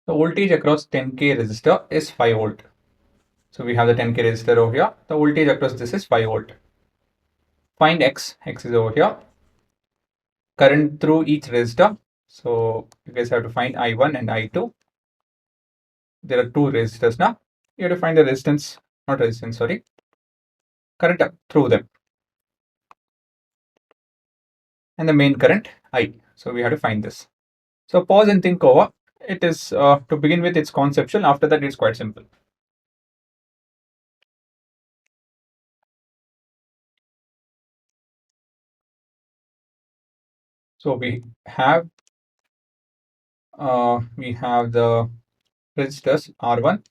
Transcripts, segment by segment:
The voltage across 10K resistor is 5 volt. So we have the 10K resistor over here. The voltage across this is 5 volt. Find X. X is over here. Current through each resistor. So you guys have to find I1 and I2. There are two resistors now. You have to find the resistance, not resistance, sorry, current through them. And the main current I. So we have to find this. So pause and think over. It is, to begin with, it's conceptual. After that, it's quite simple. So we have the resistors R1,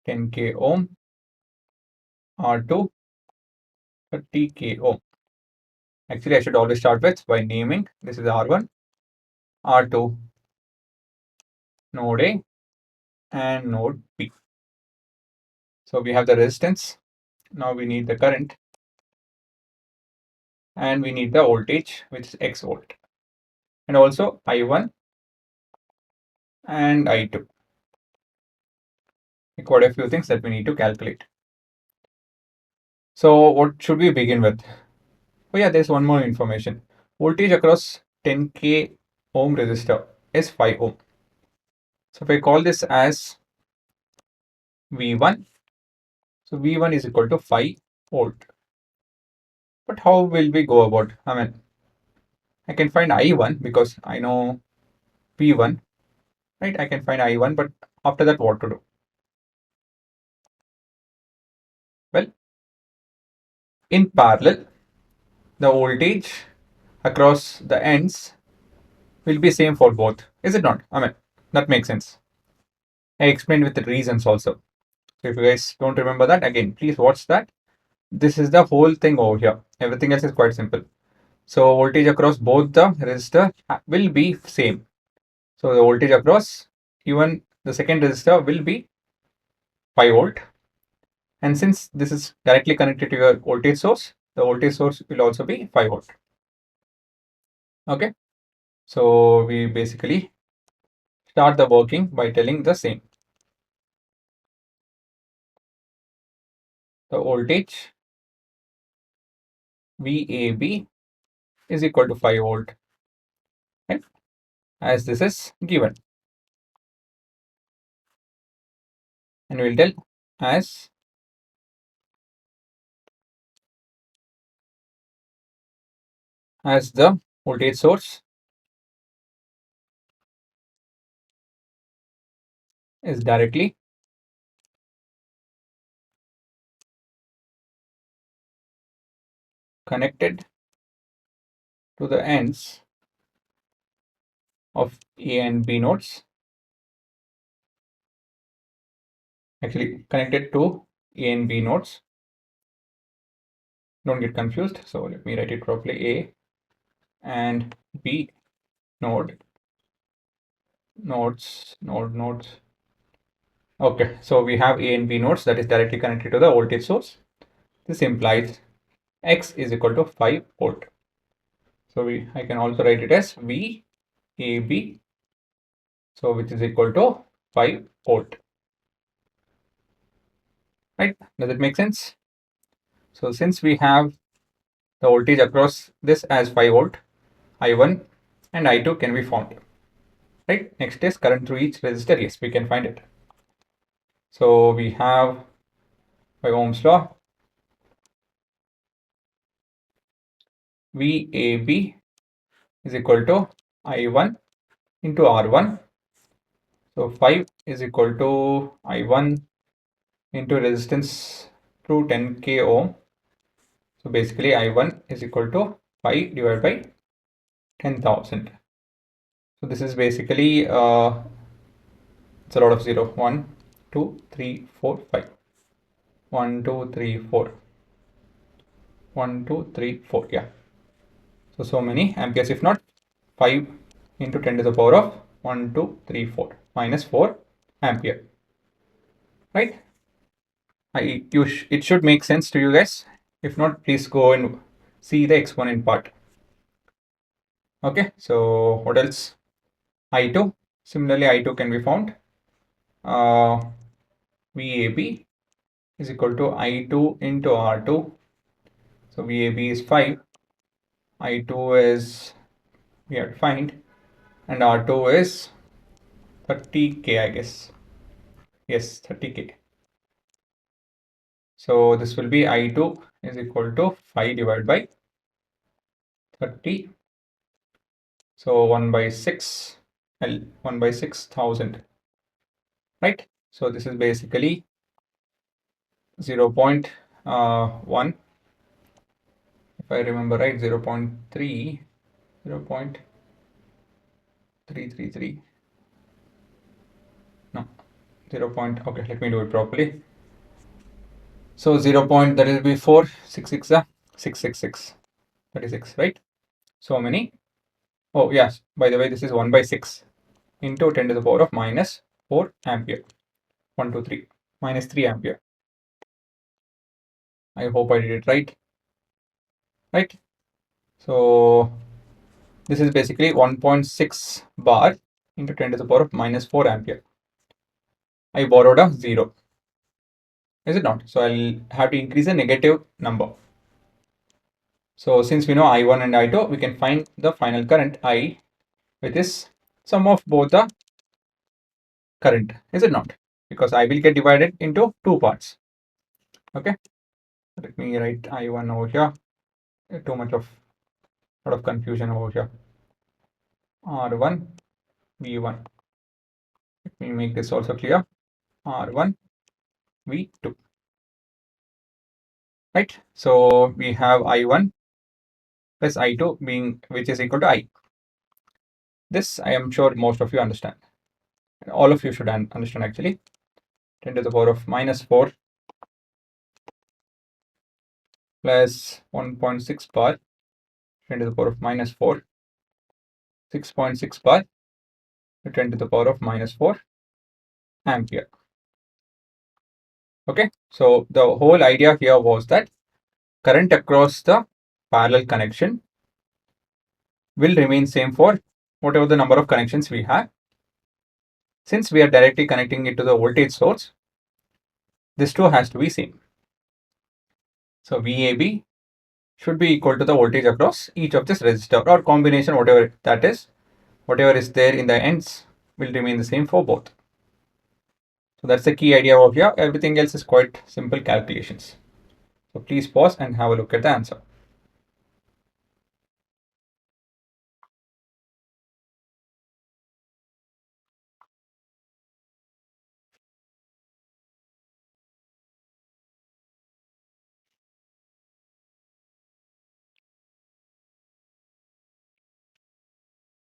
10K ohm, R2, 30K ohm. Actually, I should always start with by naming. This is R1, R2, node A, and node B. So we have the resistance. Now we need the current, and we need the voltage, which is X volt, and also I1 and I2. We got a few things that we need to calculate. So what should we begin with? Oh yeah, there's one more information. Voltage across 10K ohm resistor is 5 ohm. So if I call this as V1, so V1 is equal to 5 volt. But how will we go about? I mean, I can find I1 because I know V1, right? I can find I1, but after that, what to do? Well, in parallel, the voltage across the ends will be same for both. Is it not? I mean, that makes sense. I explained with the reasons also. So if you guys don't remember that, again, please watch that. This is the whole thing over here. Everything else is quite simple. So voltage across both the resistor will be same. So the voltage across even the second resistor will be 5 volt. And since this is directly connected to your voltage source, the voltage source will also be 5 volt. Okay. So we basically start the working by telling the same. The voltage VAB is equal to 5 volt, right? As this is given. And we'll tell as the voltage source is directly connected to the ends of A and B nodes. Actually, connected to A and B nodes. Don't get confused. So let me write it properly. A and B nodes. Okay, so we have A and B nodes that is directly connected to the voltage source. This implies X is equal to 5 volt. So I can also write it as VAB, so which is equal to 5 volt. Right? Does it make sense? So since we have the voltage across this as 5 volt, I1 and I2 can be found. Right? Next is current through each resistor. Yes, we can find it. So we have by Ohm's law, VAB is equal to I1 into R1. So 5 is equal to I1 into resistance through 10K ohm. So basically I1 is equal to 5 divided by 10,000. So this is basically, it's a lot of 0. 1, 2, 3, 4, 5. 1, 2, 3, 4. 1, 2, 3, 4. Yeah. So many amperes. If not, 5 into 10 to the power of 1, 2, 3, 4 minus 4 ampere. Right? It should make sense to you guys. If not, please go and see the exponent part. Okay. So what else? I2. Similarly, I2 can be found. VAB is equal to I2 into R2. So VAB is 5. I2 is, we have to find, and R2 is 30K, I guess. Yes, 30K. So this will be I2 is equal to 5 divided by 30. So 1 by 6, L 1 by 6,000, right? So this is basically 0.1, if I remember right, 0.3, 0.333, no, 0. Okay, let me do it properly. So 0. That will be 4, 6, 6, 666, 36, right? So many. Oh, yes, by the way, this is 1 by 6 into 10 to the power of minus 4 ampere. 1, 2, 3, minus 3 ampere. I hope I did it right. Right? So this is basically 1.6 bar into 10 to the power of minus 4 ampere. I borrowed a 0. Is it not? So I'll have to increase a negative number. So since we know I1 and I2, we can find the final current I, which is sum of both the current. Is it not? Because I will get divided into two parts. Okay. Let me write I1 over here. Too much of lot of confusion over here. R1, V1. Let me make this also clear. R1, V2. Right? So we have I1 plus I2 being, which is equal to I. This I am sure most of you understand. All of you should understand actually. 10 to the power of minus 4 plus 1.6 bar, 10 to the power of minus 4, 6.6 bar, 10 to the power of minus 4 ampere. Okay, so the whole idea here was that current across the parallel connection will remain same for whatever the number of connections we have. Since we are directly connecting it to the voltage source, this too has to be same. So VAB should be equal to the voltage across each of this resistor or combination, whatever that is, whatever is there in the ends will remain the same for both. So that's the key idea over here. Everything else is quite simple calculations. So please pause and have a look at the answer.